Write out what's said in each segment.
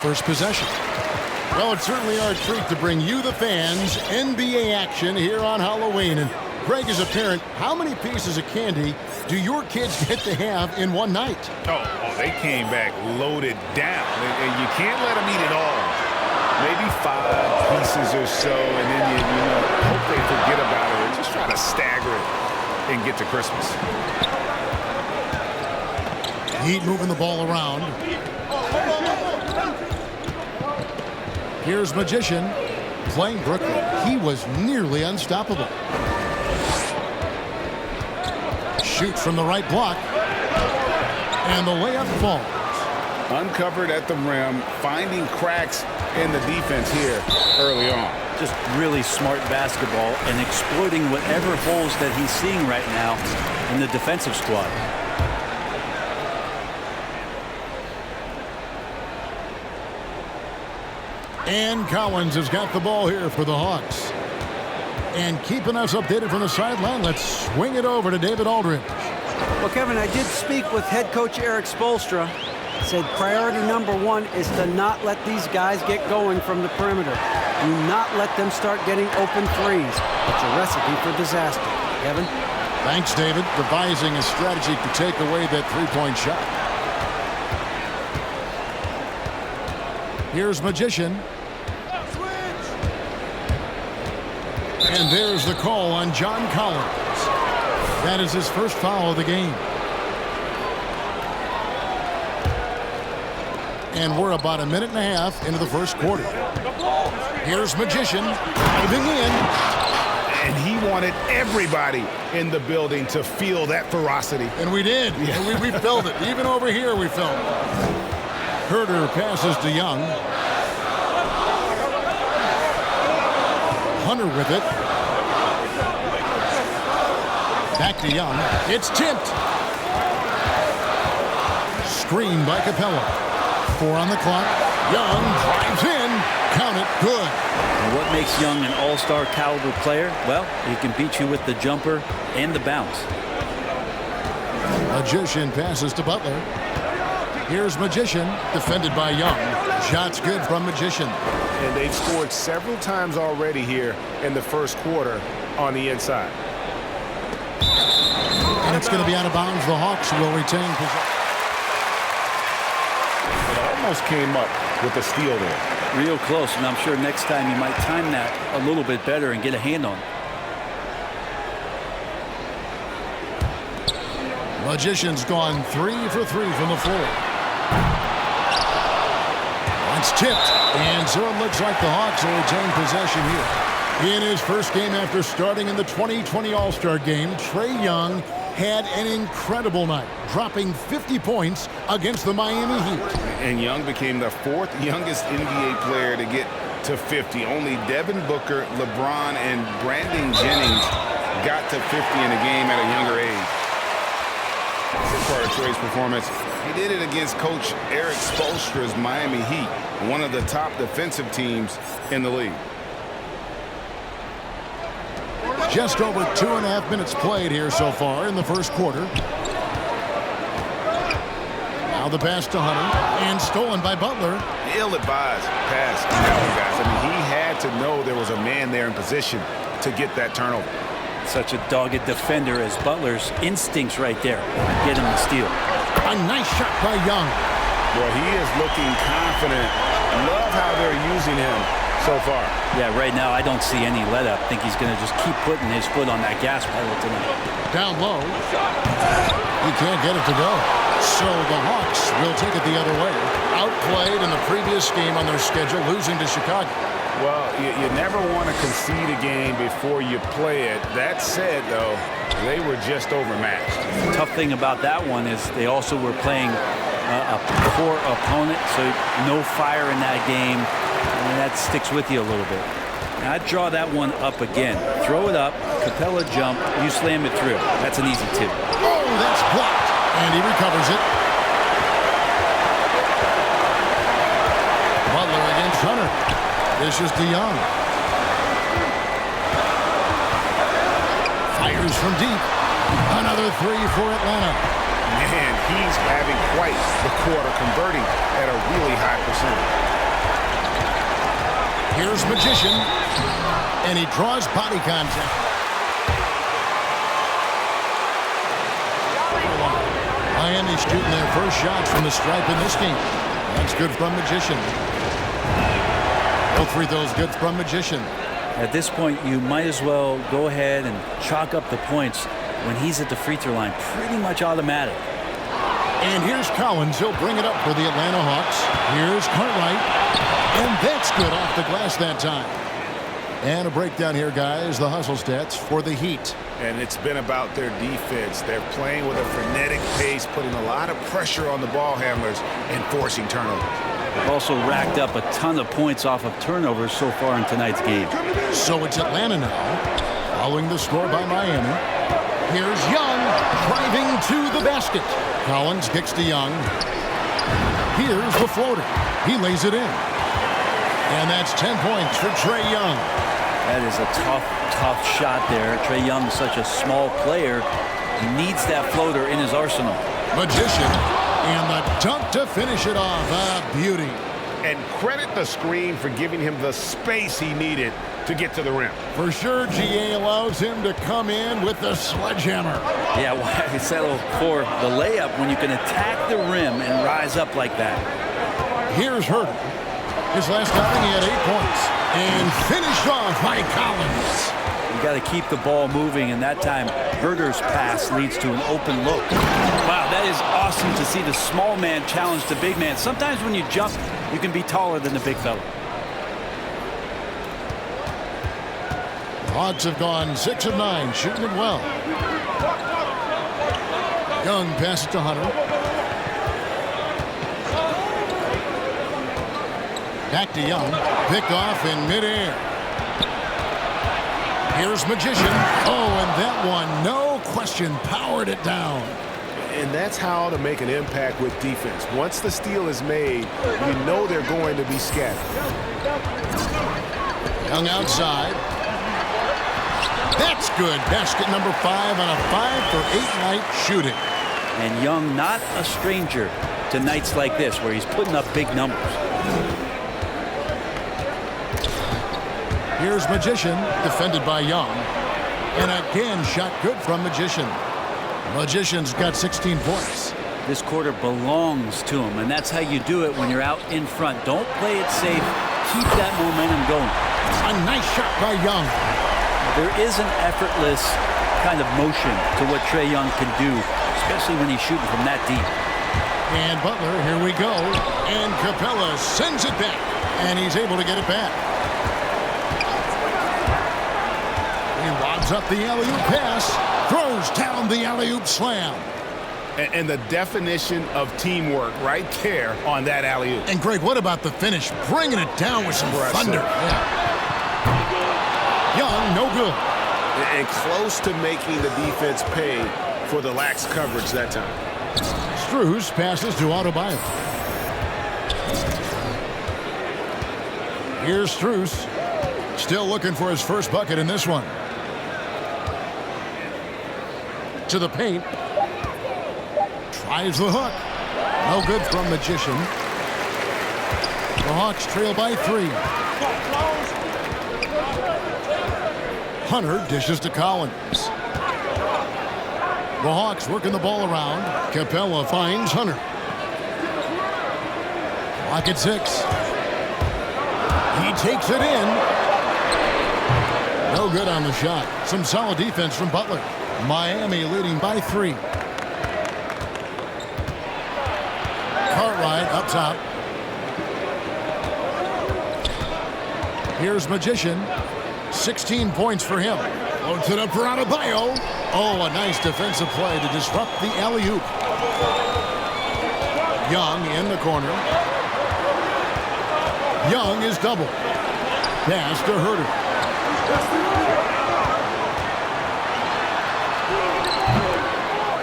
First possession. Well, it's certainly our treat to bring you, the fans, NBA action here on Halloween. And Greg, as a parent, how many pieces of candy do your kids get to have in one night? Oh, they came back loaded down. And you can't let them eat it all. Maybe 5 pieces or so, and then you hope they forget about it or just try to stagger it and get to Christmas. Heat moving the ball around. Here's Magician playing Brooklyn. He was nearly unstoppable. Shoots from the right block. And the layup falls. Uncovered at the rim, finding cracks in the defense here early on. Just really smart basketball and exploiting whatever holes that he's seeing right now in the defensive squad. And Collins has got the ball here for the Hawks. And keeping us updated from the sideline, let's swing it over to David Aldridge. Well, Kevin, I did speak with head coach Eric Spoelstra. Said priority number 1 is to not let these guys get going from the perimeter. Do not let them start getting open threes. It's a recipe for disaster. Kevin? Thanks, David. Devising a strategy to take away that three-point shot. Here's Magician. And there's the call on John Collins. That is his first foul of the game. And we're about a minute and a half into the first quarter. Here's Magician diving in. And he wanted everybody in the building to feel that ferocity. And we did. Yeah. And we felt it. Even over here we felt it. Herter passes to Young. Hunter with it. Back to Young. It's tipped. Screen by Capella. 4 on the clock. Young drives in. Count it. Good. And what makes Young an all-star caliber player? Well, he can beat you with the jumper and the bounce. Magician passes to Butler. Here's Magician, defended by Young. Shots good from Magician. And they've scored several times already here in the first quarter on the inside. And it's going to be out of bounds. The Hawks will retain possession. It almost came up with a steal there. Real close, and I'm sure next time you might time that a little bit better and get a hand on it. Magician's gone 3 for 3 from the floor. It's tipped, and so it looks like the Hawks will retain possession here. In his first game after starting in the 2020 All-Star Game, Trae Young had an incredible night, dropping 50 points against the Miami Heat. And Young became the 4th youngest NBA player to get to 50. Only Devin Booker, LeBron, and Brandon Jennings got to 50 in a game at a younger age. As far as Trae's performance, he did it against Coach Eric Spoelstra's Miami Heat, one of the top defensive teams in the league. Just over 2.5 minutes played here so far in the first quarter. Now the pass to Hunter, and stolen by Butler. Ill-advised pass, guys. I mean, he had to know there was a man there in position to get that turnover. Such a dogged defender as Butler's instincts right there. Get him the steal. A nice shot by Young. Well, he is looking confident. Love how they're using him so far. Yeah, right now I don't see any let up. I think he's going to just keep putting his foot on that gas pedal tonight. Down low. He can't get it to go. So the Hawks will take it the other way. Outplayed in the previous game on their schedule, losing to Chicago. Well, you never want to concede a game before you play it. That said, though, they were just overmatched. The tough thing about that one is they also were playing a poor opponent, so no fire in that game, and that sticks with you a little bit. Now, I'd draw that one up again. Throw it up, Capella jump, you slam it through. That's an easy 2. Oh, that's blocked, and he recovers it. Butler against Hunter. This is DeYoung. Fires from deep. Another 3 for Atlanta. Man, he's having quite the quarter, converting at a really high percentage. Here's Magician, and he draws body contact. Miami shooting their first shots from the stripe in this game. That's good from Magician. Both free throws good from Magician. At this point, you might as well go ahead and chalk up the points when he's at the free throw line. Pretty much automatic. And here's Collins. He'll bring it up for the Atlanta Hawks. Here's Cartwright. And that's good off the glass that time. And a breakdown here, guys. The hustle stats for the Heat. And it's been about their defense. They're playing with a frenetic pace, putting a lot of pressure on the ball handlers and forcing turnovers. They've also racked up a ton of points off of turnovers so far in tonight's game. So it's Atlanta now, following the score by Miami. Here's Young driving to the basket. Collins kicks to Young. Here's the floater. He lays it in. And that's 10 points for Trae Young. That is a tough shot there. Trae Young is such a small player. He needs that floater in his arsenal. Magician, and the dunk to finish it off. A beauty. And credit the screen for giving him the space he needed to get to the rim. For sure, GA allows him to come in with the sledgehammer. Yeah, why settle for the layup when you can attack the rim and rise up like that? Here's Herter. His last outing, he had 8 points. And finished off by Collins. You got to keep the ball moving, and that time Herter's pass leads to an open look. Wow, that is awesome to see the small man challenge the big man. Sometimes when you jump, you can be taller than the big fella. The Hawks have gone 6 of 9, shooting it well. Young passes to Hunter. Back to Young. Picked off in midair. Here's Magician. Oh, and that one, no question, powered it down. And that's how to make an impact with defense. Once the steal is made, you know they're going to be scattered. Young outside. That's good. Basket number 5 on a 5-for-8 night shooting. And Young not a stranger to nights like this where he's putting up big numbers. Here's Magician, defended by Young. And again, shot good from Magician. Magician's got 16 points. This quarter belongs to him, and that's how you do it when you're out in front. Don't play it safe. Keep that momentum going. A nice shot by Young. There is an effortless kind of motion to what Trae Young can do, especially when he's shooting from that deep. And Butler, here we go. And Capella sends it back, and he's able to get it back. He lobs up the alley-oop pass, throws down the alley-oop slam. And the definition of teamwork right there on that alley-oop. And Greg, what about the finish? Bringing it down with some thunder. Yeah. Young, no good. And close to making the defense pay for the lax coverage that time. Strus passes to Adebayo. Here's Strus. Still looking for his first bucket in this one. To the paint. Tries the hook. No good from Magician. The Hawks trail by 3. Hunter dishes to Collins. The Hawks working the ball around. Capella finds Hunter. Clock at 6. He takes it in. No good on the shot. Some solid defense from Butler. Miami leading by 3. Cartwright up top. Here's Magician. 16 points for him. Loads it up for Adebayo. Oh, a nice defensive play to disrupt the alley-oop. Young in the corner. Young is double. Pass to Herter.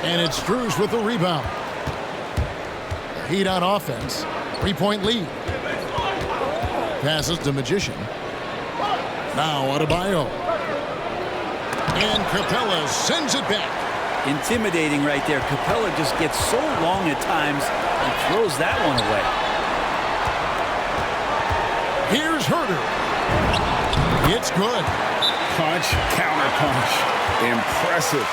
And it's Strus with the rebound. Heat on offense. 3-point lead. Passes to Magician. Now Adebayo. And Capella sends it back. intimidating right there. Capella just gets so long at times and throws that one away. Here's Herder. It's good. Punch, counter punch. Impressive.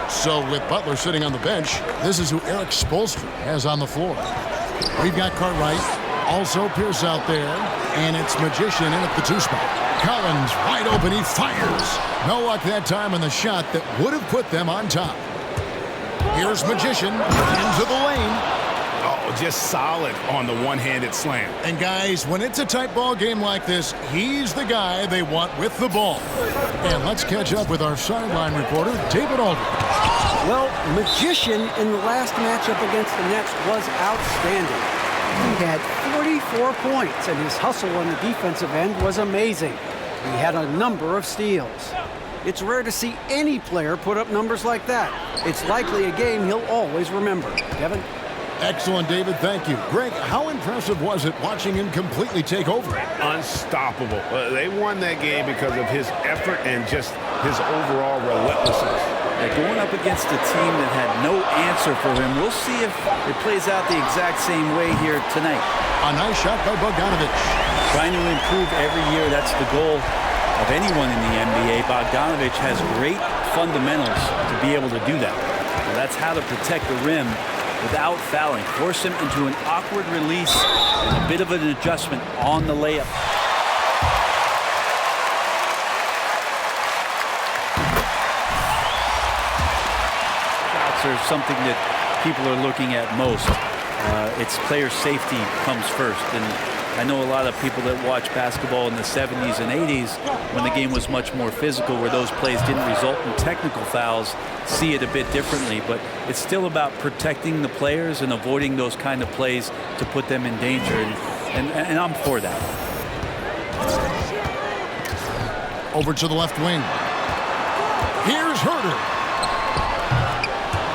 So with Butler sitting on the bench, this is who Eric Spoelstra has on the floor. We've got Cartwright, also Pierce out there, and it's Magician in at the 2 spot. Collins wide open, he fires. No luck that time on the shot that would have put them on top. Here's Magician into the lane. Oh, just solid on the one-handed slam. And guys, when it's a tight ball game like this, he's the guy they want with the ball. And let's catch up with our sideline reporter, David Aldridge. Well, Magician in the last matchup against the Nets was outstanding. He had 44 points, and his hustle on the defensive end was amazing. He had a number of steals. It's rare to see any player put up numbers like that. It's likely a game he'll always remember. Kevin? Excellent, David. Thank you. Greg, how impressive was it watching him completely take over? Unstoppable. They won that game because of his effort and just his overall relentlessness. Going up against a team that had no answer for him. We'll see if it plays out the exact same way here tonight. A nice shot by Bogdanovich. Trying to improve every year, that's the goal of anyone in the NBA. Bogdanovich has great fundamentals to be able to do that. And that's how to protect the rim without fouling. Force him into an awkward release and a bit of an adjustment on the layup. Shots are something that people are looking at most. It's player safety comes first. And I know a lot of people that watch basketball in the 70s and 80s when the game was much more physical, where those plays didn't result in technical fouls, see it a bit differently. But it's still about protecting the players and avoiding those kind of plays to put them in danger. And I'm for that. Over to the left wing. Here's Herder.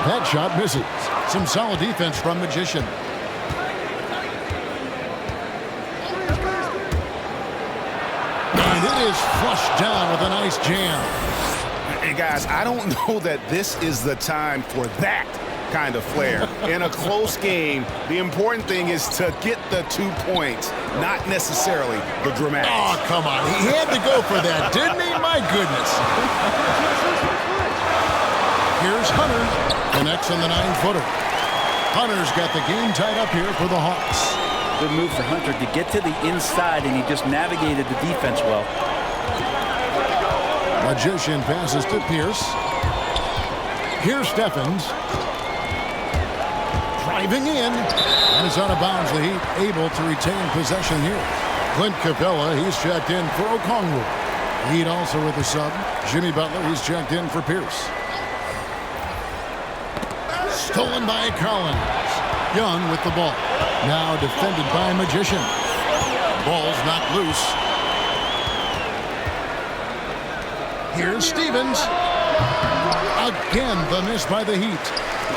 That shot misses. Some solid defense from Magician. And it is flushed down with a nice jam. And guys, I don't know that this is the time for that kind of flair. In a close game, the important thing is to get the 2 points, not necessarily the dramatics. Oh, come on. He had to go for that, didn't he? My goodness. Here's Hunter. Connects on the 9-footer. Hunter's got the game tied up here for the Hawks. Good move for Hunter to get to the inside, and he just navigated the defense well. Magician passes to Pierce. Here's Stephens. Driving in. And it's out of bounds. The Heat able to retain possession here. Clint Capella, he's checked in for Okongwu. Heat also with the sub. Jimmy Butler, he's checked in for Pierce. Stolen by Collins. Young with the ball. Now defended by Magician. Ball's knocked loose. Here's Stevens. Again, the miss by the Heat.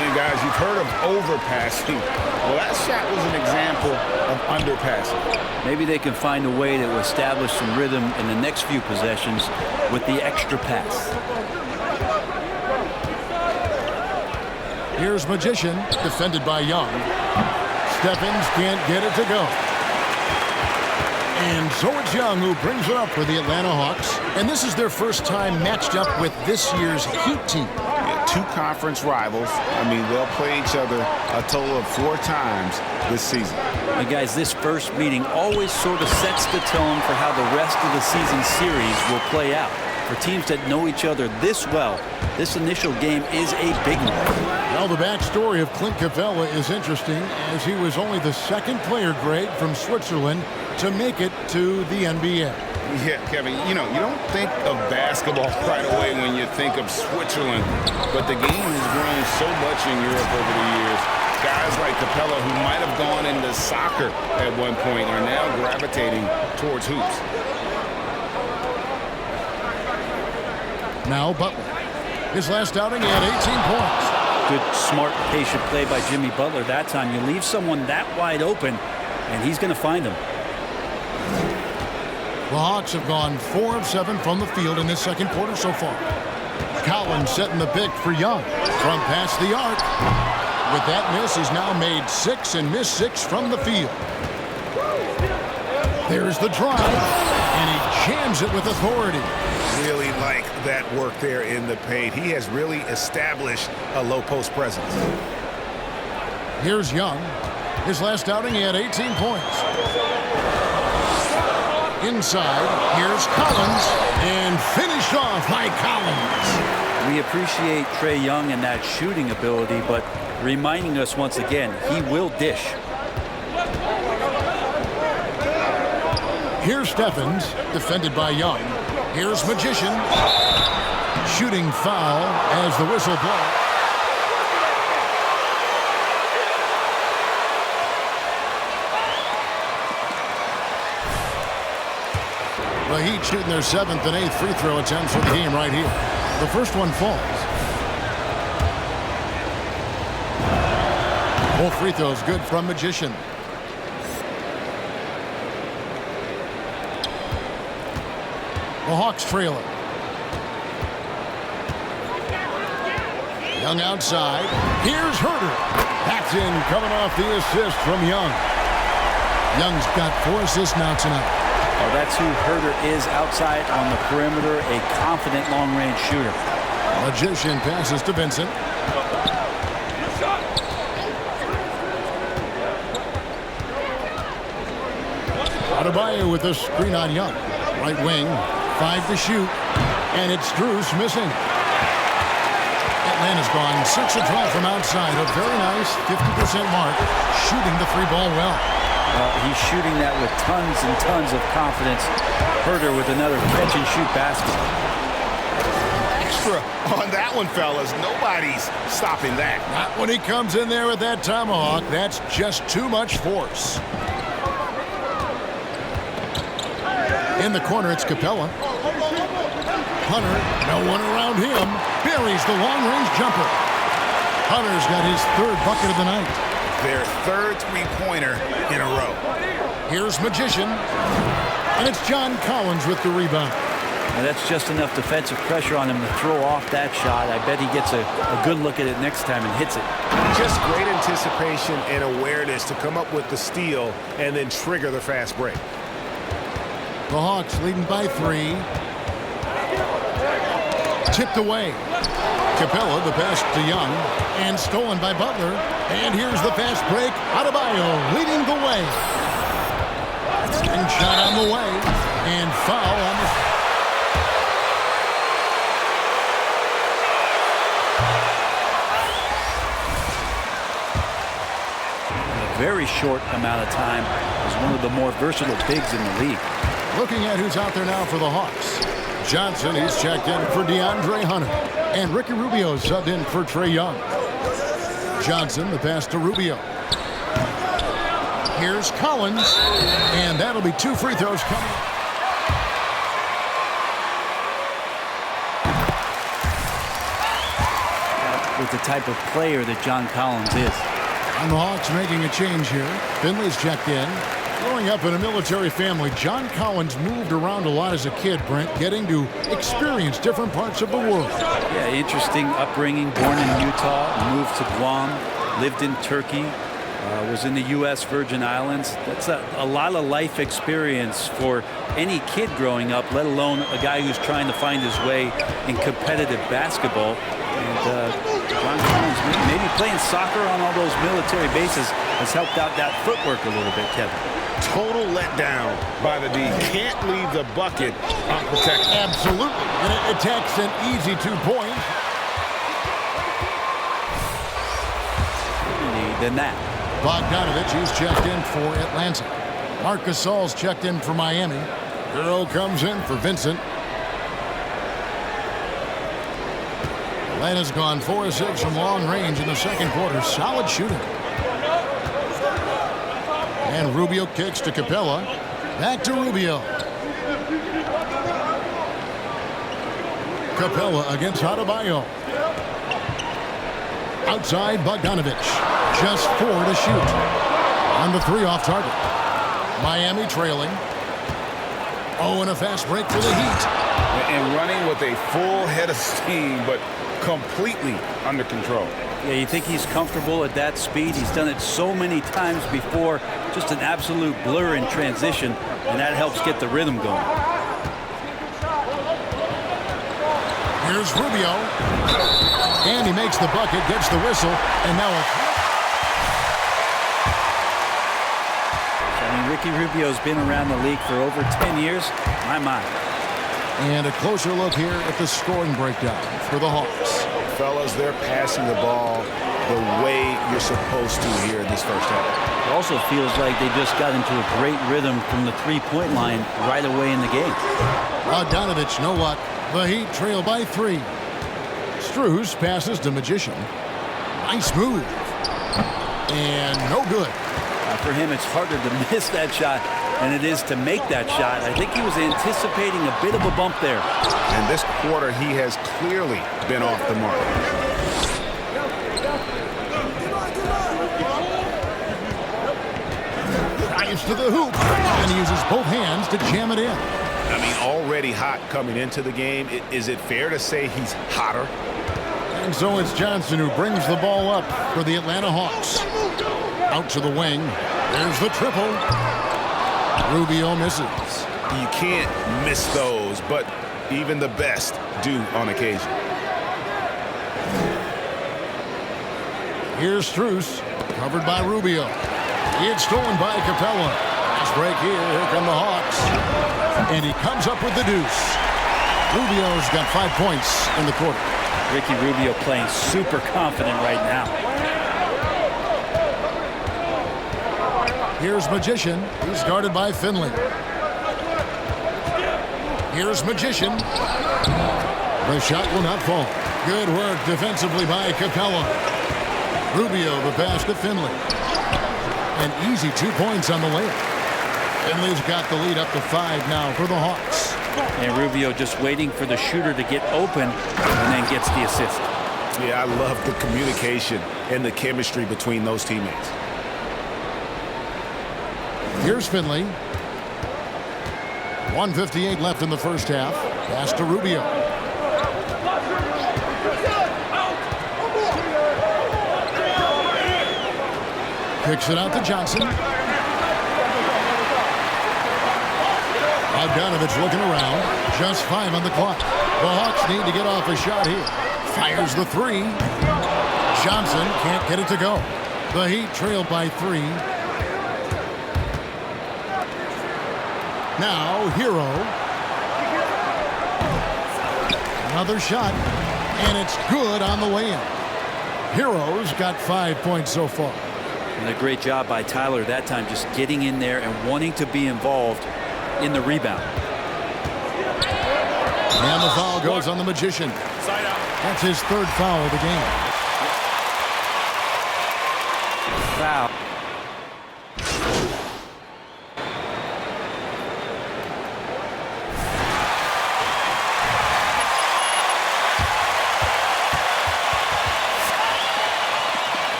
And guys, you've heard of overpassing. Well, that shot was an example of underpassing. Maybe they can find a way to establish some rhythm in the next few possessions with the extra pass. Here's Magician, defended by Young. Stephens can't get it to go. And so it's Young who brings it up for the Atlanta Hawks. And this is their first time matched up with this year's Heat team. Yeah, 2 conference rivals. I mean, they'll play each other a total of 4 times this season. And guys, this first meeting always sort of sets the tone for how the rest of the season series will play out. For teams that know each other this well, this initial game is a big one. Well, the backstory of Clint Capella is interesting, as he was only the 2nd player, Greg, from Switzerland to make it to the NBA. Yeah, Kevin, you don't think of basketball right away when you think of Switzerland, but the game has grown so much in Europe over the years. Guys like Capella, who might have gone into soccer at one point, are now gravitating towards hoops. Now Butler. His last outing, he had 18 points. Good, smart, patient play by Jimmy Butler that time. You leave someone that wide open, and he's going to find them. The Hawks have gone 4 of 7 from the field in this second quarter so far. Collins setting the pick for Young from past the arc. With that miss, he's now made 6 and missed 6 from the field. There's the drive, and he jams it with authority. Really like that work there in the paint. He has really established a low post presence. Here's Young. His last outing, he had 18 points. Inside, here's Collins, and finished off by Collins. We appreciate Trae Young and that shooting ability, but reminding us once again, he will dish. Here's Stephens, defended by Young. Here's Magician. Shooting foul as the whistle blows. The Heat shooting their 7th and 8th free throw attempts for the game right here. The first one falls. Both free throws good from Magician. The Hawks trail it. Young outside. Here's Herter. That's in, coming off the assist from Young. Young's got 4 assists now tonight. Well, that's who Herter is outside on the perimeter, a confident long-range shooter. Magician passes to Vincent. Adebayo with the screen on Young. Right wing, 5 to shoot, and it's Strus missing. Atlanta's gone 6 of 12 from outside. A very nice 50% mark, shooting the 3-ball well. He's shooting that with tons and tons of confidence. Herter with another catch-and-shoot basket. Extra on that one, fellas. Nobody's stopping that. Not when he comes in there with that tomahawk. That's just too much force. In the corner, it's Capella. Hunter, no one around him. Buries the long-range jumper. Hunter's got his 3rd bucket of the night. Their 3rd three-pointer in a row. Here's Magician. And it's John Collins with the rebound. And that's just enough defensive pressure on him to throw off that shot. I bet he gets a good look at it next time and hits it. Just great anticipation and awareness to come up with the steal and then trigger the fast break. The Hawks leading by 3. Tipped away. Capella, the pass to Young, and stolen by Butler. And here's the fast break. Adebayo leading the way. And shot on the way. And foul on the... A very short amount of time. Is one of the more versatile bigs in the league. Looking at who's out there now for the Hawks. Johnson, he's checked in for DeAndre Hunter. And Ricky Rubio subbed in for Trae Young. Johnson, the pass to Rubio. Here's Collins. And that'll be 2 free throws coming. With the type of player that John Collins is. And the Hawks making a change here. Finley's checked in. Growing up in a military family, John Collins moved around a lot as a kid, Brent, getting to experience different parts of the world. Yeah, interesting upbringing. Born in Utah, moved to Guam, lived in Turkey, was in the U.S. Virgin Islands. That's a lot of life experience for any kid growing up, let alone a guy who's trying to find his way in competitive basketball. And John Collins, maybe playing soccer on all those military bases has helped out that footwork a little bit, Kevin. Total letdown by the D. Can't leave the bucket unprotected. Absolutely. And it attacks an easy 2 points. Than that. Bogdanovich, he's checked in for Atlanta. Marc Gasol's checked in for Miami. Hero comes in for Vincent. Atlanta's gone 4 of 6 from long range in the second quarter. Solid shooting. And Rubio kicks to Capella. Back to Rubio. Capella against Adebayo. Outside, Bogdanovich. Just 4 to shoot. On the 3 off target. Miami trailing. Oh, and a fast break for the Heat. And running with a full head of steam, but completely under control. Yeah, you think he's comfortable at that speed. He's done it so many times before. Just an absolute blur in transition, and that helps get the rhythm going. Here's Rubio. And he makes the bucket, gets the whistle, and now I mean, Ricky Rubio's been around the league for over 10 years. My. And a closer look here at the scoring breakdown for the Hawks. Fellas, they're passing the ball the way you're supposed to here in this first half. It also feels like they just got into a great rhythm from the three-point line right away in the game. Bogdanovich, no luck. The Heat trail by 3. Strus passes to Magician. Nice move. And no good. For him, it's harder to miss that shot than it is to make that shot. I think he was anticipating a bit of a bump there. And this quarter, he has clearly been off the mark. Drives to the hoop. And he uses both hands to jam it in. I mean, already hot coming into the game. Is it fair to say he's hotter? And so it's Johnson who brings the ball up for the Atlanta Hawks. Out to the wing. There's the triple. Rubio misses. You can't miss those, but even the best do on occasion. Here's Strus, covered by Rubio. It's stolen by Capella. Nice break here. Here come the Hawks. And he comes up with the deuce. Rubio's got 5 points in the quarter. Ricky Rubio playing super confident right now. Here's Magician. He's guarded by Finley. Here's Magician. The shot will not fall. Good work defensively by Capella. Rubio the pass to Finley. An easy 2 points on the layup. Finley's got the lead up to 5 now for the Hawks. And Rubio just waiting for the shooter to get open and then gets the assist. Yeah, I love the communication and the chemistry between those teammates. Here's Finley. 1:58 left in the first half. Pass to Rubio. Kicks it out to Johnson. Bogdanovich looking around. Just 5 on the clock. The Hawks need to get off a shot here. Fires the 3. Johnson can't get it to go. The Heat trail by 3. Now, Hero. Another shot, and it's good on the way in. Hero's got 5 points so far. And a great job by Tyler that time, just getting in there and wanting to be involved in the rebound. And the foul goes on the Magician. That's his 3rd foul of the game. Foul.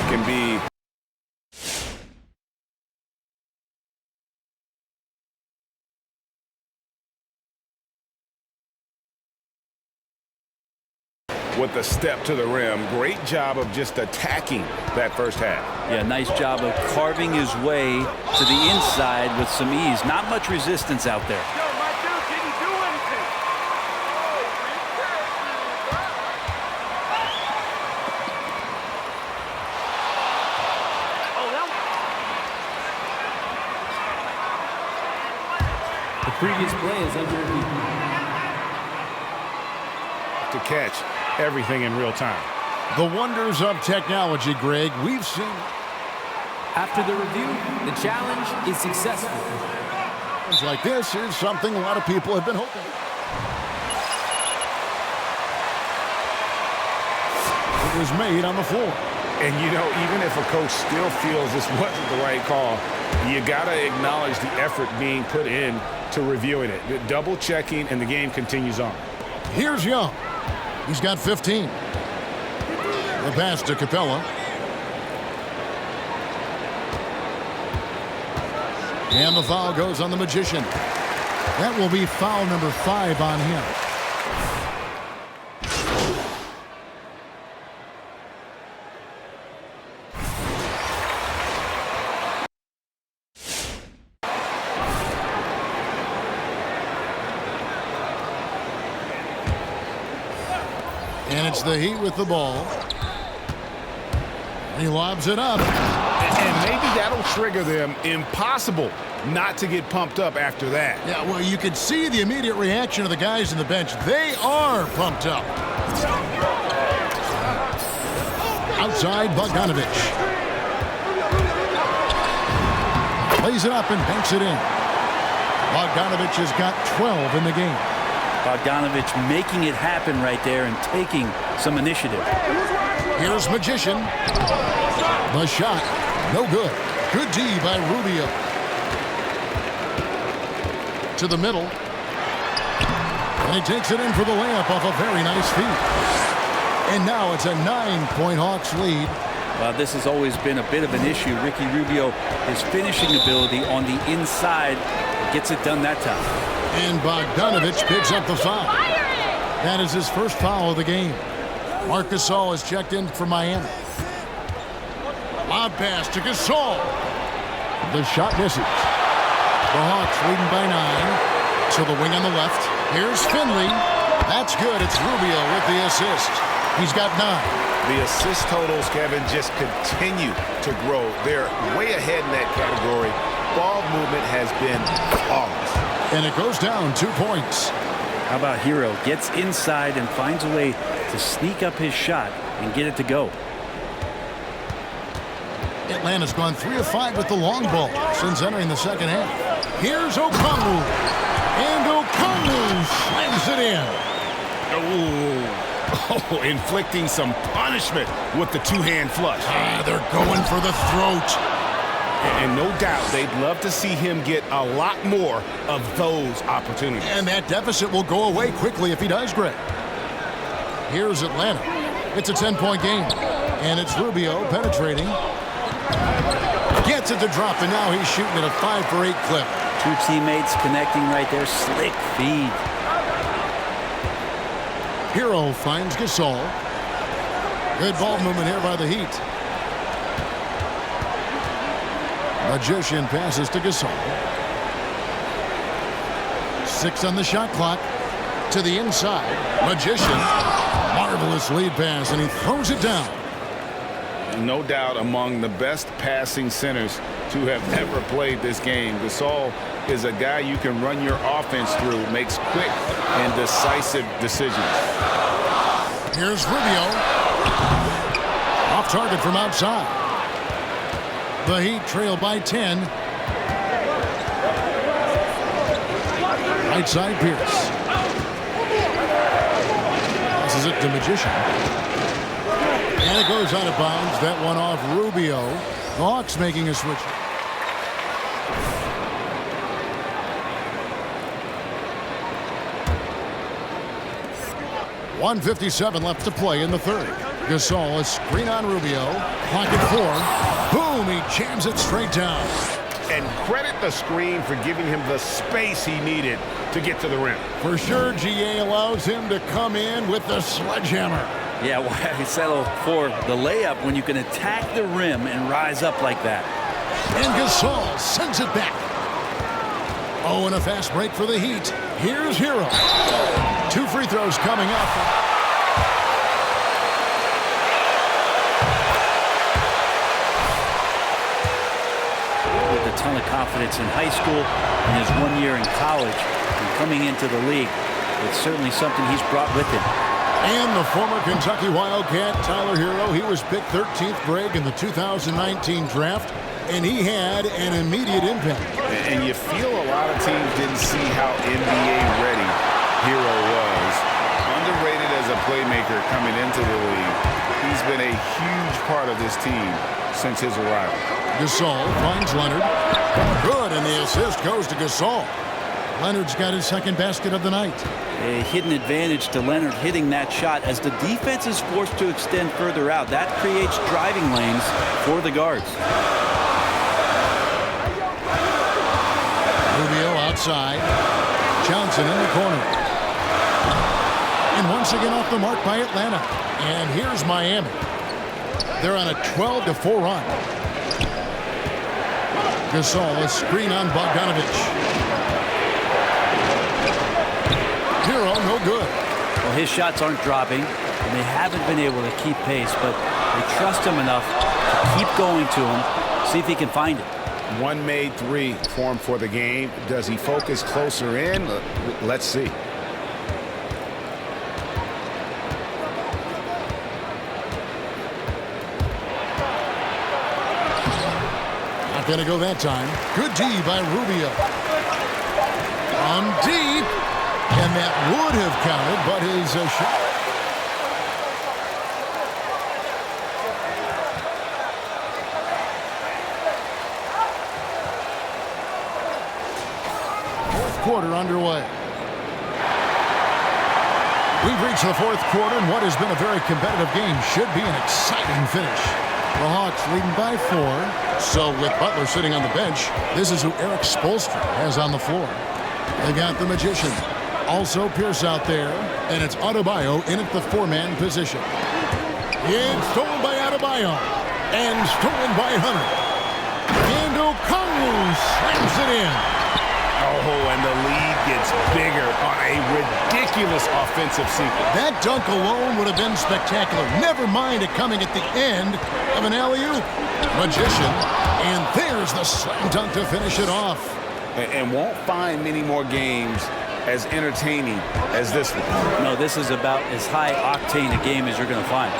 Can be with a step to the rim. Great job of just attacking that first half. Yeah, nice job of carving his way to the inside with some ease. Not much resistance out there. The previous play is under review. to catch everything in real time. The wonders of technology, Greg. We've seen. After the review, the challenge is successful. Things like this is something a lot of people have been hoping. It was made on the floor. And, you know, even if a coach still feels this wasn't the right call, you got to acknowledge the effort being put in to reviewing it. Double checking, and the game continues on. Here's Young. He's got 15. The pass to Capella. And the foul goes on the Magician. That will be foul number 5 on him. And it's the Heat with the ball. He lobs it up. And maybe that'll trigger them. Impossible not to get pumped up after that. Yeah, well, you could see the immediate reaction of the guys in the bench. They are pumped up. Outside, Bogdanovich. Plays it up and banks it in. Bogdanovich has got 12 in the game. Bogdanovich making it happen right there and taking some initiative. Here's Magician. The shot, no good. Good D by Rubio. To the middle. And he takes it in for the layup off a very nice feed. And now it's a 9-point Hawks lead. Well, this has always been a bit of an issue. Ricky Rubio, his finishing ability on the inside, gets it done that time. And Bogdanovich picks up the foul. That is his first foul of the game. Marc Gasol has checked in for Miami. Lob pass to Gasol. The shot misses. The Hawks leading by 9. To the wing on the left. Here's Finley. That's good. It's Rubio with the assist. He's got 9. The assist totals, Kevin, just continue to grow. They're way ahead in that category. Ball movement has been flawless. And it goes down 2 points. How about Hero? Gets inside and finds a way to sneak up his shot and get it to go. Atlanta's gone 3 of 5 with the long ball since entering the second half. Here's Okongwu. And Okongwu slams it in. Oh, inflicting some punishment with the two-hand flush. They're going for the throat. And no doubt they'd love to see him get a lot more of those opportunities. And that deficit will go away quickly if he does, Greg. Here's Atlanta. It's a 10-point game. And it's Rubio penetrating. Gets it to drop, and now he's shooting at a 5 for 8 clip. 2 teammates connecting right there. Slick feed. Hero finds Gasol. Good ball movement here by the Heat. Magician passes to Gasol. 6 on the shot clock. To the inside. Magician. Marvelous lead pass, and he throws it down. No doubt among the best passing centers to have ever played this game. Gasol is a guy you can run your offense through, makes quick and decisive decisions. Here's Rubio. Off target from outside. The Heat trail by 10. Right side, Pierce. Passes it to Magician. And it goes out of bounds. That one off Rubio. The Hawks making a switch. .157 left to play in the third. Gasol, a screen on Rubio. Clock at 4. Boom, he jams it straight down. And credit the screen for giving him the space he needed to get to the rim. For sure, GA allows him to come in with the sledgehammer. Yeah, why settle for the layup when you can attack the rim and rise up like that? And Gasol sends it back. Oh, and a fast break for the Heat. Here's Hero. 2 free throws coming up. With a ton of confidence in high school and his 1 year in college and coming into the league, it's certainly something he's brought with him. And the former Kentucky Wildcat, Tyler Hero, he was picked 13th grade in the 2019 draft, and he had an immediate impact. And you feel a lot of teams didn't see how NBA ready Hero was. Underrated as a playmaker coming into the league. He's been a huge part of this team since his arrival. Gasol finds Leonard. Good, and the assist goes to Gasol. Leonard's got his second basket of the night. A hidden advantage to Leonard hitting that shot as the defense is forced to extend further out. That creates driving lanes for the guards. Rubio outside. Johnson in the corner. And once again off the mark by Atlanta. And here's Miami. They're on a 12-4 run. Gasol, a screen on Bogdanovich. Hero, no good. Well, his shots aren't dropping, and they haven't been able to keep pace, but they trust him enough to keep going to him, see if he can find it. One made three for him for the game. Does he focus closer in? Let's see. Not going to go that time. Good D by Rubio. On deep. And that would have counted, but his shot. Fourth quarter underway. We've reached the fourth quarter, and what has been a very competitive game should be an exciting finish. The Hawks leading by 4. So with Butler sitting on the bench, this is who Eric Spoelstra has on the floor. They got the Magician. Also Pierce out there, and it's Adebayo in at the 4-man position. It's stolen by Adebayo, and stolen by Hunter. And Okongwu slams it in. Oh, and the lead gets bigger on a ridiculous offensive sequence. That dunk alone would have been spectacular. Never mind it coming at the end of an alley-oop. Magician, and there's the slam dunk to finish it off. And won't find many more games as entertaining as this one. No, this is about as high octane a game as you're going to find.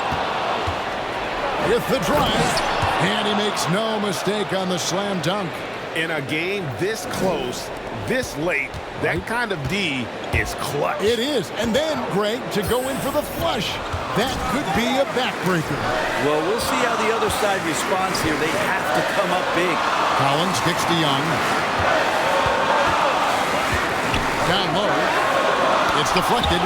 With the drive, and he makes no mistake on the slam dunk. In a game this close, this late, that kind of D is clutch. It is. And then, Greg, to go in for the flush. That could be a backbreaker. Well, we'll see how the other side responds here. They have to come up big. Collins kicks to Young. Down low. It's deflected.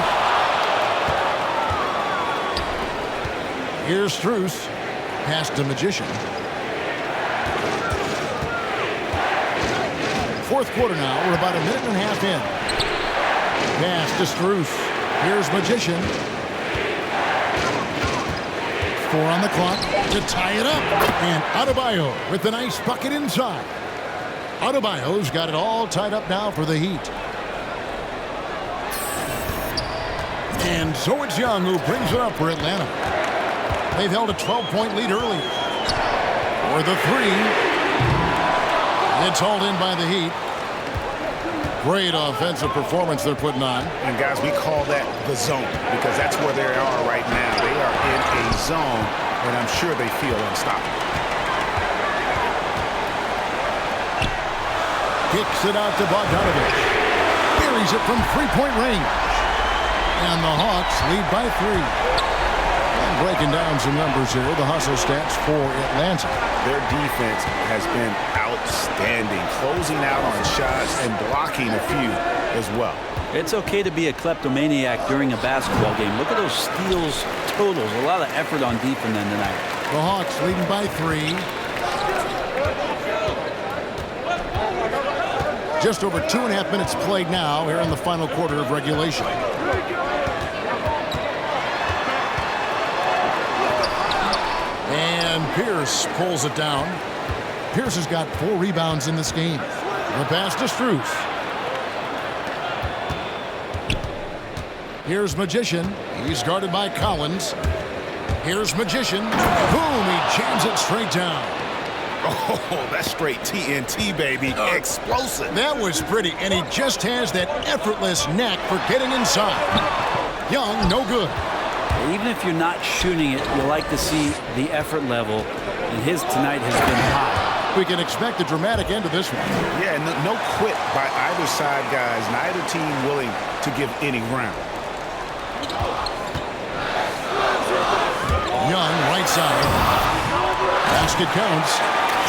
Here's Strus. Pass to Magician. Fourth quarter now. We're about a minute and a half in. Pass to Strus. Here's Magician. 4 on the clock to tie it up. And Adebayo with the nice bucket inside. Adebayo's got it all tied up now for the Heat. And so it's Young who brings it up for Atlanta. They've held a 12-point lead early. For the 3. It's hauled in by the Heat. Great offensive performance they're putting on. And guys, we call that the zone because that's where they are right now. They are in a zone, and I'm sure they feel unstoppable. Kicks it out to Bogdanovich. Buries it from 3-point range. And the Hawks lead by 3. And breaking down some numbers here, the hustle stats for Atlanta. Their defense has been outstanding, closing out on shots and blocking a few as well. It's okay to be a kleptomaniac during a basketball game. Look at those steals totals. A lot of effort on D from them tonight. The Hawks leading by 3. Just over 2.5 minutes played now here in the final quarter of regulation. And Pierce pulls it down. Pierce has got 4 rebounds in this game. The pass to Strus. Here's Magician. He's guarded by Collins. Here's Magician. Boom, he jams it straight down. Oh, that's straight TNT, baby. Explosive. That was pretty, and he just has that effortless knack for getting inside. Young, no good. Even if you're not shooting it, you like to see the effort level, and his tonight has been high. We can expect a dramatic end to this one. Yeah, no quit by either side, guys. Neither team willing to give any ground. Young, right side. Basket counts.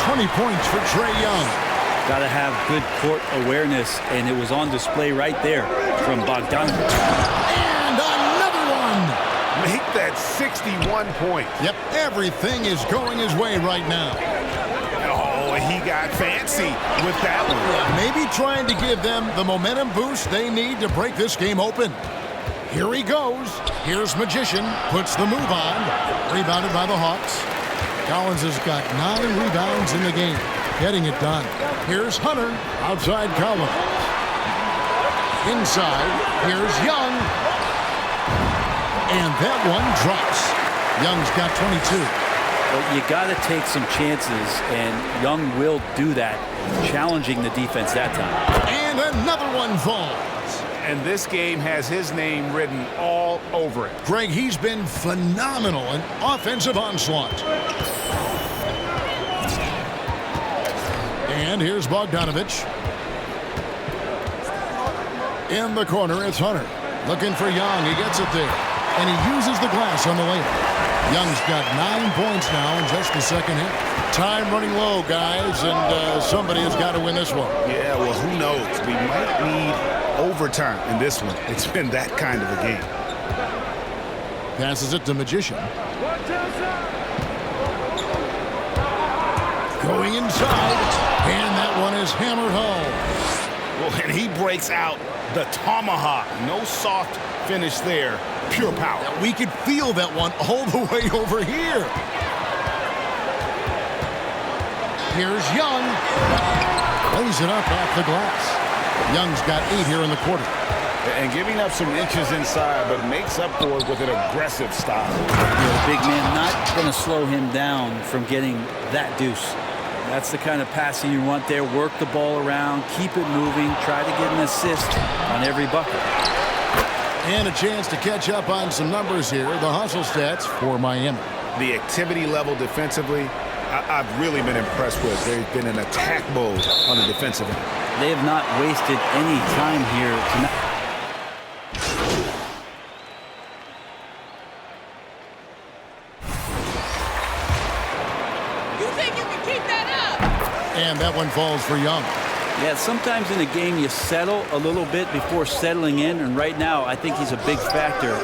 20 points for Trae Young. Got to have good court awareness, and it was on display right there from Bogdanovich. And another one. Make that 61 points. Yep, everything is going his way right now. Oh, he got fancy with that one. Maybe trying to give them the momentum boost they need to break this game open. Here he goes. Here's Magician. Puts the move on. Rebounded by the Hawks. Collins has got 9 rebounds in the game. Getting it done. Here's Hunter. Outside Collins. Inside. Here's Young. And that one drops. Young's got 22. But you got to take some chances, and Young will do that, challenging the defense that time. And another one falls. And this game has his name written all over it. Greg, he's been phenomenal in offensive onslaught. And here's Bogdanovich. In the corner, it's Hunter. Looking for Young. He gets it there. And he uses the glass on the layup. Young's got 9 points now in just the second half. Time running low, guys, and somebody has got to win this one. Yeah, well, who knows? We might need overtime in this one. It's been that kind of a game. Passes it to Magician. Going inside, and that one is hammered home. Well, and he breaks out the tomahawk. No soft finish there. Pure power. We could feel that one all the way over here. Here's Young. Lays it up off the glass. Young's got 8 here in the quarter. And giving up some inches inside, but makes up for it with an aggressive style. The big man not going to slow him down from getting that deuce. That's the kind of passing you want there. Work the ball around, keep it moving, try to get an assist on every bucket. And a chance to catch up on some numbers here. The hustle stats for Miami. The activity level defensively, I've really been impressed with. They've been in attack mode on the defensive end. They have not wasted any time here tonight. You think you can keep that up? And that one falls for Young. Yeah, sometimes in a game you settle a little bit before settling in, and right now I think he's a big factor.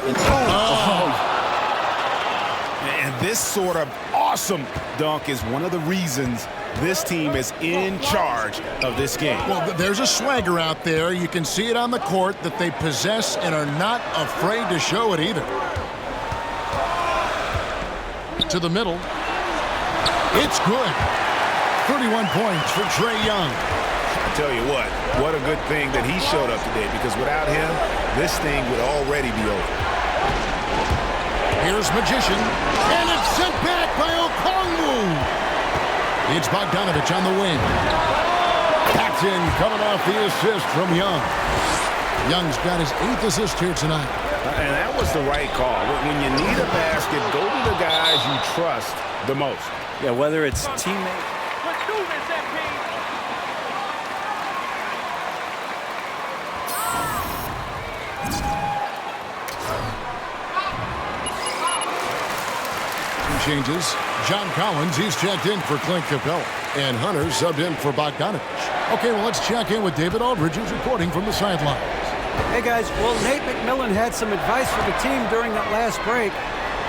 And this sort of awesome dunk is one of the reasons this team is in charge of this game. Well, there's a swagger out there. You can see it on the court that they possess and are not afraid to show it either. To the middle. It's good. 31 points for Trae Young. I tell you what a good thing that he showed up today, because without him, this thing would already be over. Here's Magician, and it's sent back by Okongwu. It's Bogdanovich on the wing. Paxton coming off the assist from Young. Young's got his 8th assist here tonight. And that was the right call. When you need a basket, go to the guys you trust the most. Yeah, whether it's teammates. Let's do this, MP. Changes. John Collins, he's checked in for Clint Capella. And Hunter subbed in for Bogdanovich. Okay, well, let's check in with David Aldridge, who's reporting from the sidelines. Hey, guys. Well, Nate McMillan had some advice for the team during that last break.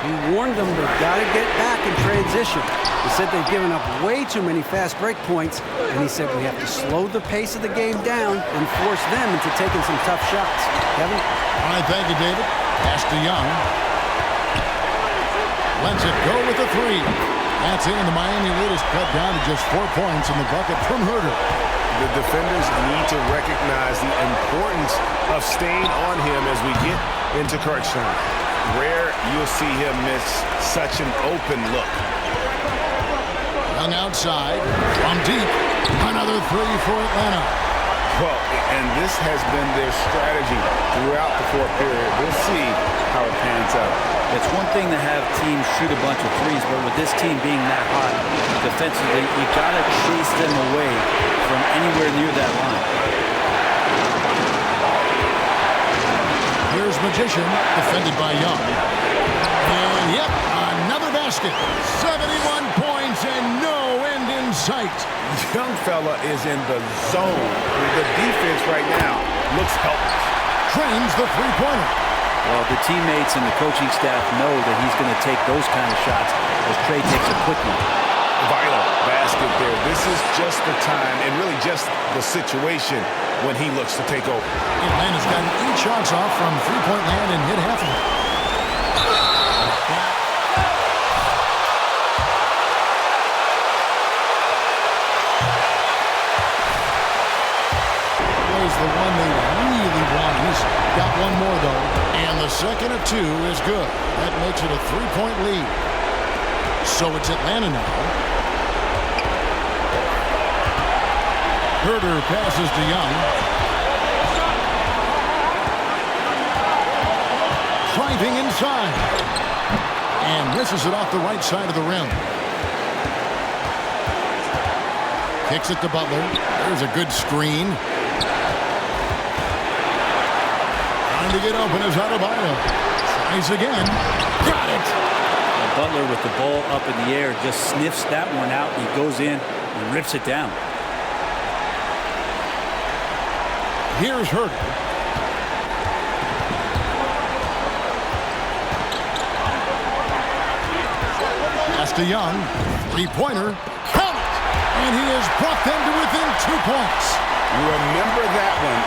He warned them they've got to get back in transition. He said they've given up way too many fast break points, and he said we have to slow the pace of the game down and force them into taking some tough shots. Kevin? All right, thank you, David. Pass to Young. Lets it go with the 3. That's in. The Miami lead is cut down to just 4 points in the bucket from Herter. The defenders need to recognize the importance of staying on him as we get into crunch time. Rare you'll see him miss such an open look. Young outside. From deep. Another 3 for Atlanta. Well, and this has been their strategy throughout the fourth period. We'll see how it pans out. It's one thing to have teams shoot a bunch of threes, but with this team being that hot defensively, you got to chase them away from anywhere near that line. Here's Magician, defended by Young. And, yep, another basket. 71 points and no end in sight. Young fella is in the zone. The defense right now looks helpless. Trains the three-pointer. Well, the teammates and the coaching staff know that he's going to take those kind of shots as Trey takes a quick one. Vital basket there. This is just the time and really just the situation when he looks to take over. Atlanta's gotten 8 shots off from three-point land and hit half of it. Plays the one they really want. He's got one more, though. And the second of 2 is good. That makes it a 3-point lead. So it's Atlanta now. Herter passes to Young. Driving inside. And misses it off the right side of the rim. Kicks it to Butler. There's a good screen. Trying to get open is Adebayo. Tries again. Got it. Butler with the ball up in the air just sniffs that one out. He goes in and rips it down. Here's Herter. Pass to Young. Three-pointer. Count it! And he has brought them to within 2 points. Remember that one.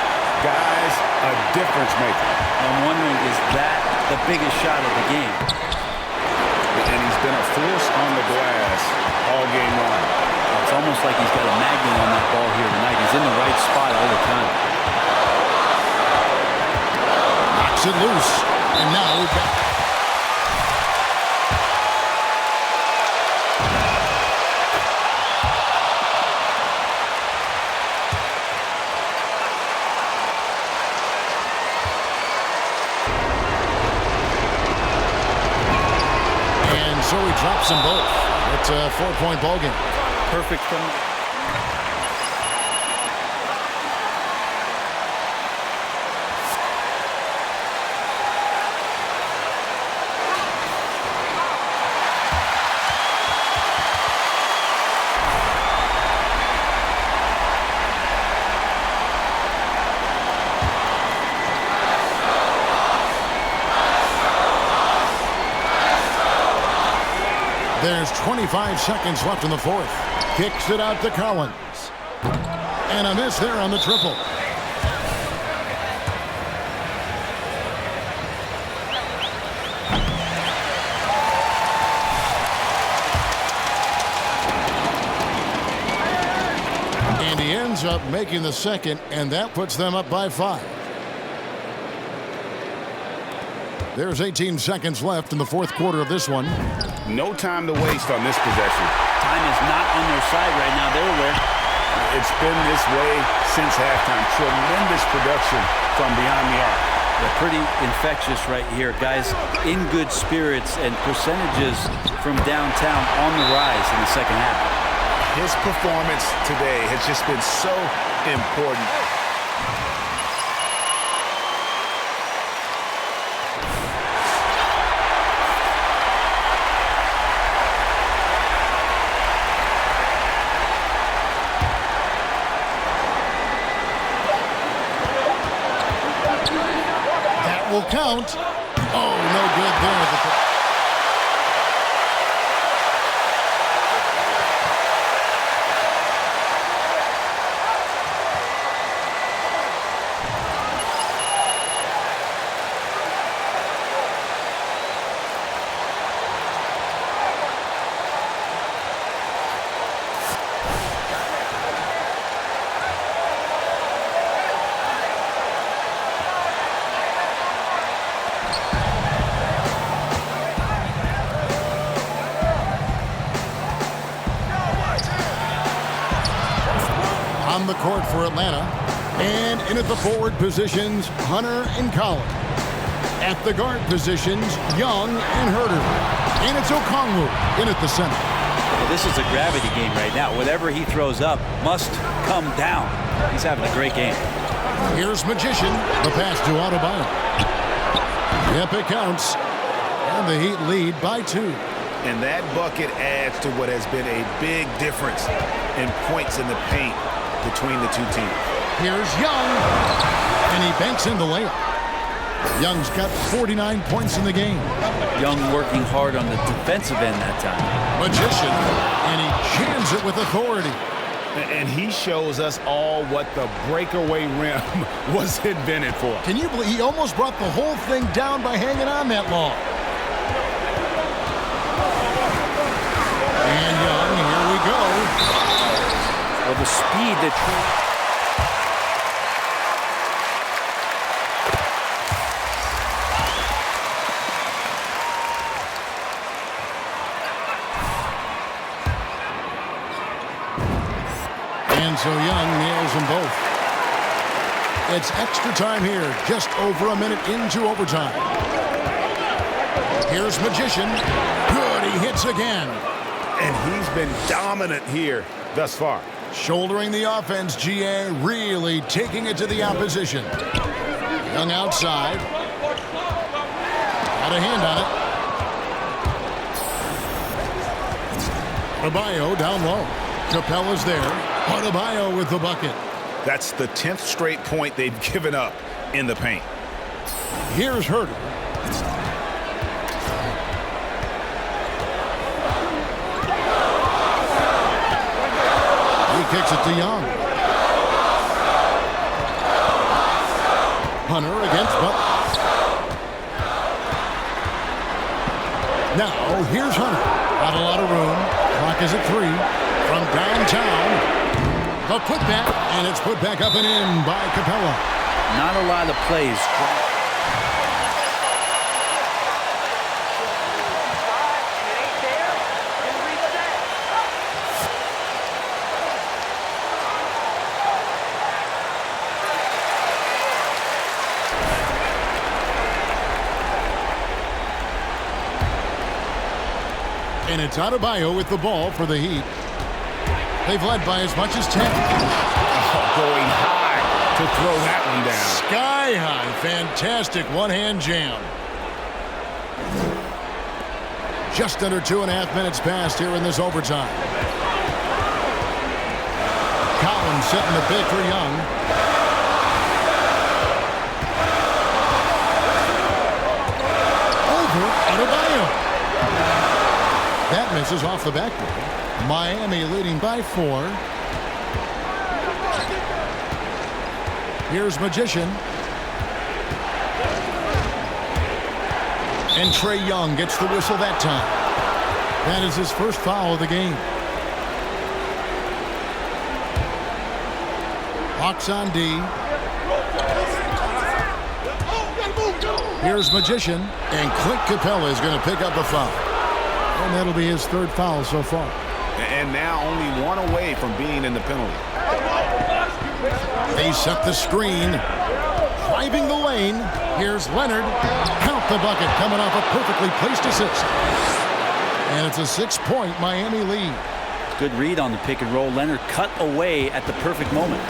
Guys, a difference maker. I'm wondering, is that the biggest shot of the game? And he's been a force on the glass all game long. It's almost like he's got a magnet on that ball here tonight. He's in the right spot all the time. Knocks it loose. And now we've got... So he drops them both. It's a 4-point ball game. Perfect from... There's 25 seconds left in the fourth. Kicks it out to Collins. And a miss there on the triple. And he ends up making the second, and that puts them up by 5. There's 18 seconds left in the fourth quarter of this one. No time to waste on this possession. Time is not on their side right now. They're aware. It's been this way since halftime. Tremendous production from beyond the arc. They're pretty infectious right here. Guys in good spirits and percentages from downtown on the rise in the second half. His performance today has just been so important. Will count. Oh, no good there. On the court for Atlanta, And in at the forward positions, Hunter and Collins. At the guard positions, Young and Herter. And it's Okongwu in at the center. Well, this is a gravity game right now. Whatever he throws up must come down. He's having a great game. Here's Magician. The pass to Adebayo. Yep, it counts. And the Heat lead by 2. And that bucket adds to what has been a big difference in points in the paint between the two teams. Here's Young. And he banks in the layup. Young's got 49 points in the game. Young working hard on the defensive end that time. Magician. And he jams it with authority. And he shows us all what the breakaway rim was invented for. Can you believe he almost brought the whole thing down by hanging on that long? And Young, here we go. Well, the speed that And so Young nails them both. It's extra time here, just over a minute into overtime. Here's Magician. Good, he hits again. And he's been dominant here thus far. Shouldering the offense, GA really taking it to the opposition. Young outside. Got a hand on it. Adebayo down low. Capella's there. Adebayo with the bucket. That's the 10th straight point they've given up in the paint. Here's Herter. He kicks it to Young. Hunter against Butler. Now, here's Hunter. Not a lot of room. Clock is at 3. From downtown. The putback, and it's put back up and in by Capella. not a lot of plays. And it's Adebayo with the ball for the Heat. They've led by as much as 10. Going high to throw that one down. Sky high. Fantastic one-hand jam. Just under 2.5 minutes passed here in this overtime. Collins setting the bid for Young. Over Adebayo. That misses off the backboard. Miami leading by 4. Here's Magician. And Trae Young gets the whistle that time. That is his first foul of the game. Hawks on D. Here's Magician. And Clint Capella is going to pick up a foul. And that'll be his third foul so far. And now only one away from being in the penalty. They set the screen. Driving the lane. Here's Leonard. Count the bucket coming off a perfectly placed assist. And it's a 6-point Miami lead. Good read on the pick and roll. Leonard cut away at the perfect moment.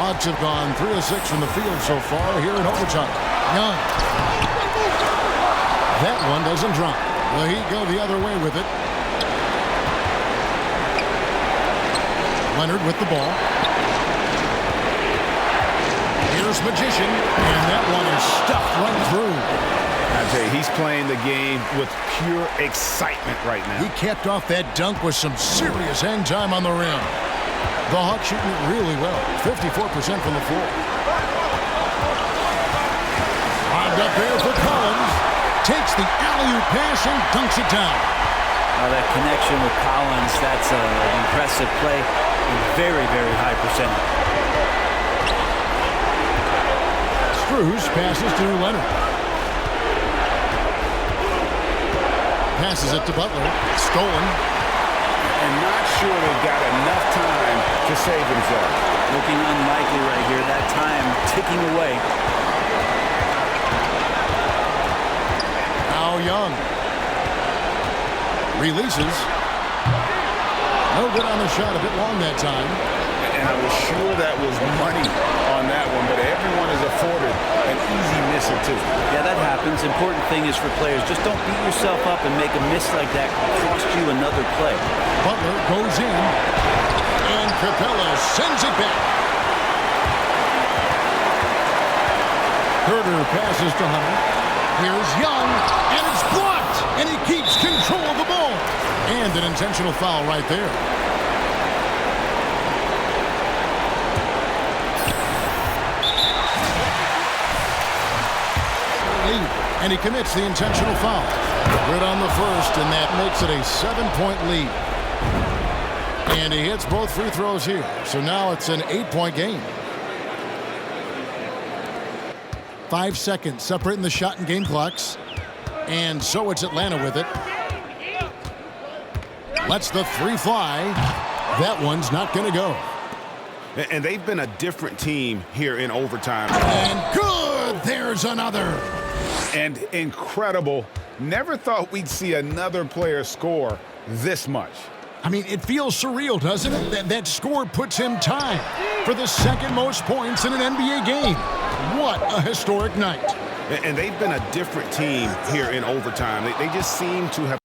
Hawks have gone 3 of 6 from the field so far here in overtime. Young. That one doesn't drop. The Heat go the other way with it. Leonard with the ball. Here's Magician, and that one is stuffed right through. I tell you, he's playing the game with pure excitement right now. He capped off that dunk with some serious hang time on the rim. The Hawks shooting it really well, 54% from the floor. Lobbed up there for Collins. Takes the alley-oop pass and dunks it down. Now that connection with Collins, that's an impressive play. Very, very high percentage. Strus passes to Leonard. Passes it to Butler. Stolen. And not sure they've got enough time to save themselves. Looking unlikely right here. That time ticking away. Now Young. Releases. No good on the shot. A bit long that time. And I was sure that was money on that one, but everyone is afforded an easy miss or two. Yeah, that happens. Important thing is for players, just don't beat yourself up and make a miss like that cost you another play. Butler goes in, and Capella sends it back. Herter passes to Hunter. Here's Young, and it's blocked, and he keeps control of the ball. And an intentional foul right there. And he commits the intentional foul. Good on the first, and that makes it a 7-point lead. And he hits both free throws here. So now it's an 8-point game. 5 seconds separating the shot and game clocks. And so it's Atlanta with it. Lets the three fly. That one's not going to go. And they've been a different team here in overtime. And good! There's another. And incredible. Never thought we'd see another player score this much. I mean, it feels surreal, doesn't it? That score puts him tied for the second most points in an NBA game. What a historic night. And they've been a different team here in overtime. They just seem to have